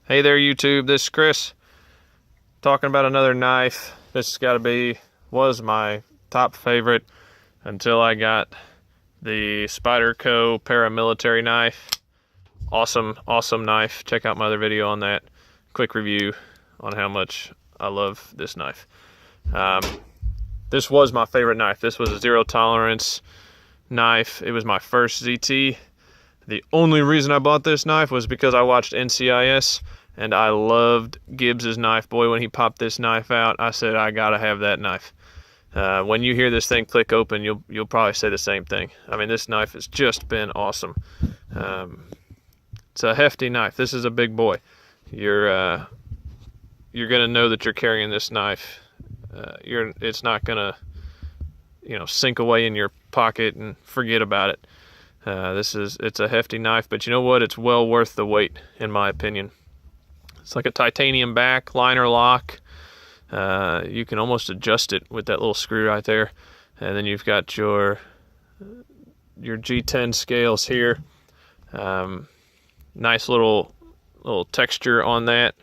Hey there, YouTube. This is Chris talking about another knife. This was my top favorite until I got the Spyderco paramilitary knife. Awesome knife. Check out my other video on that. Quick review on how much I love this knife. This was my favorite knife. This was a zero tolerance knife. It was my first ZT. The only reason I bought this knife was because I watched NCIS and I loved Gibbs's knife. Boy, when he popped this knife out, I said, I gotta have that knife. When you hear this thing click open, you'll probably say the same thing. I mean, this knife has just been awesome. It's a hefty knife. This is a big boy. You're gonna know that you're carrying this knife. It's not gonna, sink away in your pocket and forget about it. It's a hefty knife, but you know what? It's well worth the weight, in my opinion. It's like a titanium back, liner lock. You can almost adjust it with that little screw right there. And then you've got your G10 scales here. Nice little texture on that.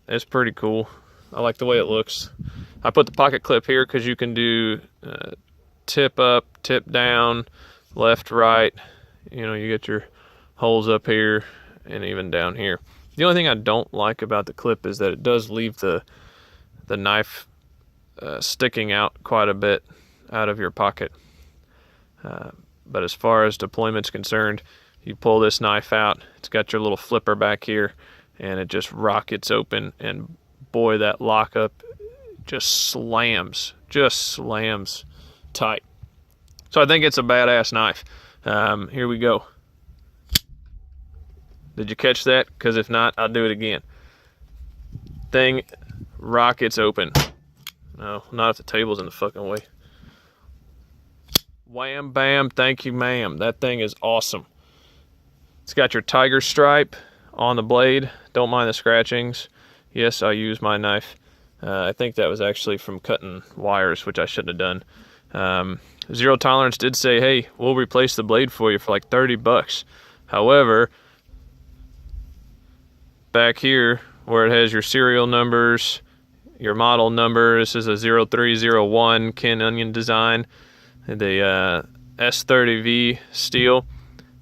It's pretty cool. I like the way it looks. I put the pocket clip here because you can do tip up, tip down, left, right. You get your holes up here and even down here. The only thing I don't like about the clip is that it does leave the knife sticking out quite a bit out of your pocket. But as far as deployment's concerned, you pull this knife out, it's got your little flipper back here, and it just rockets open, and boy, that lockup just slams tight. So I think it's a badass knife. Here we go. Did you catch that? Because if not, I'll do it again. Thing rockets open. No, not if the table's in the fucking way. Wham, bam, thank you, ma'am. That thing is awesome. It's got your tiger stripe on the blade. Don't mind the scratchings. Yes, I use my knife. I think that was actually from cutting wires, which I shouldn't have done. Zero Tolerance did say, hey, we'll replace the blade for you for like 30 bucks. However, back here where it has your serial numbers, your model number, this is a 0301 Ken Onion design, the S30V steel.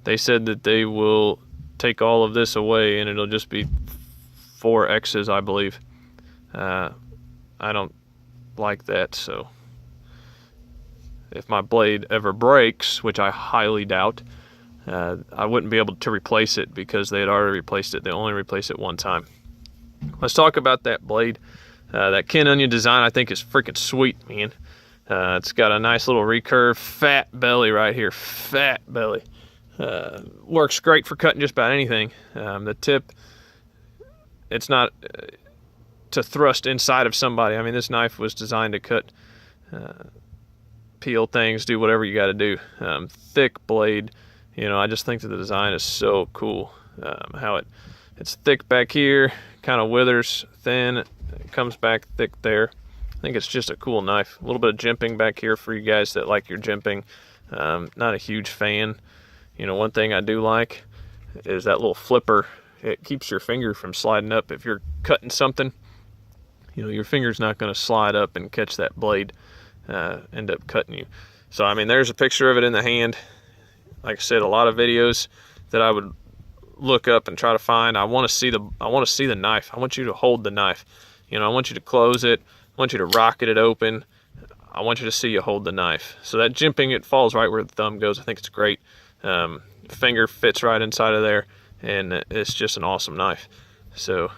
They said that they will take all of this away and it'll just be 4 X's, I believe. I don't like that, so if my blade ever breaks, which I highly doubt, I wouldn't be able to replace it because they had already replaced it. They only replaced it one time. Let's talk about that blade. That Ken Onion design I think is freaking sweet, man. It's got a nice little recurve, fat belly right here, fat belly. Works great for cutting just about anything. The tip, it's not to thrust inside of somebody. I mean, this knife was designed to cut, peel things, do whatever you got to do. Thick blade. I just think that the design is so cool. How it's thick back here, kind of withers thin, it comes back thick there. I think it's just a cool knife. A little bit of jimping back here for you guys that like your jimping. Not a huge fan. One thing I do like is that little flipper. It keeps your finger from sliding up. If you're cutting something, your finger's not going to slide up and catch that blade, end up cutting you. So, I mean, there's a picture of it in the hand. Like I said, a lot of videos that I would look up and try to find. I want to see the knife. I want you to hold the knife. I want you to close it. I want you to rocket it open. I want you to see you hold the knife. So that jimping, it falls right where the thumb goes. I think it's great. Finger fits right inside of there, and it's just an awesome knife. So,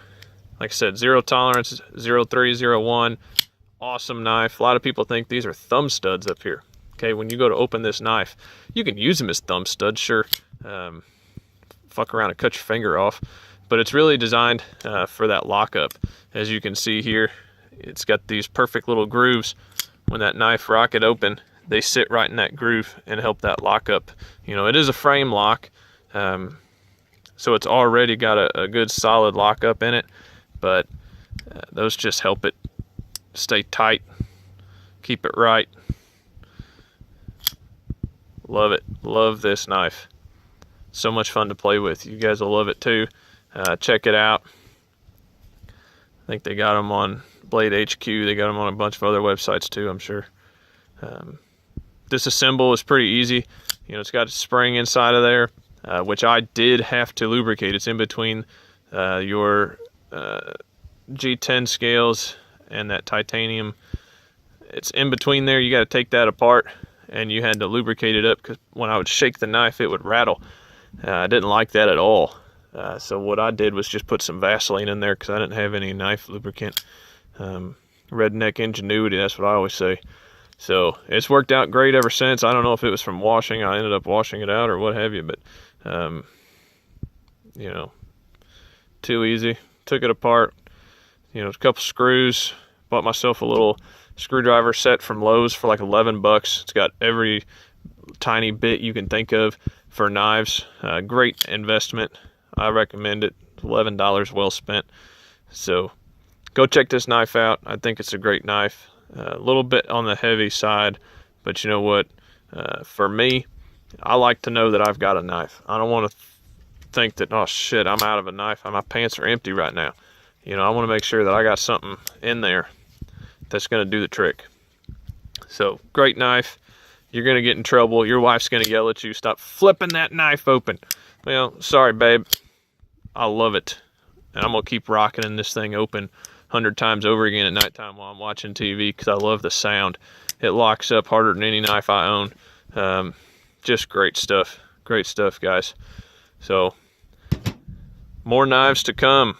like I said, Zero Tolerance, 0301, awesome knife. A lot of people think these are thumb studs up here. Okay, when you go to open this knife, you can use them as thumb studs, sure. Fuck around and cut your finger off. But it's really designed for that lockup. As you can see here, it's got these perfect little grooves. When that knife rocket open, they sit right in that groove and help that lockup. It is a frame lock, so it's already got a good solid lockup in it, but those just help it stay tight, keep it right. Love it. Love this knife. So much fun to play with. You guys will love it too. check it out. I think they got them on Blade HQ. They got them on a bunch of other websites too, I'm sure. Disassemble is pretty easy. You know, it's got a spring inside of there, which I did have to lubricate. It's in between your G10 scales and that titanium. It's in between there. You got to take that apart, and you had to lubricate it up, because when I would shake the knife, it would rattle. I didn't like that at all. So what I did was just put some Vaseline in there, because I didn't have any knife lubricant. Redneck ingenuity, that's what I always say. So it's worked out great ever since. I don't know if it was from washing. I ended up washing it out or what have you, but you know, too easy. Took it apart, you know, a couple screws. Bought myself a little screwdriver set from Lowe's for like 11 bucks. It's got every tiny bit you can think of for knives. Great investment. I recommend it. $11 well spent. So go check this knife out. I think it's a great knife. A little bit on the heavy side, but you know what? For me, I like to know that I've got a knife. I don't want to think that, oh shit, I'm out of a knife. My pants are empty right now. You know, I want to make sure that I got something in there that's going to do the trick. So, great knife. You're going to get in trouble. Your wife's going to yell at you, stop flipping that knife open. Well, sorry, babe. I love it. And I'm going to keep rocking this thing open 100 times over again at nighttime while I'm watching TV, because I love the sound. It locks up harder than any knife I own. Just great stuff. Great stuff, guys. So, more knives to come.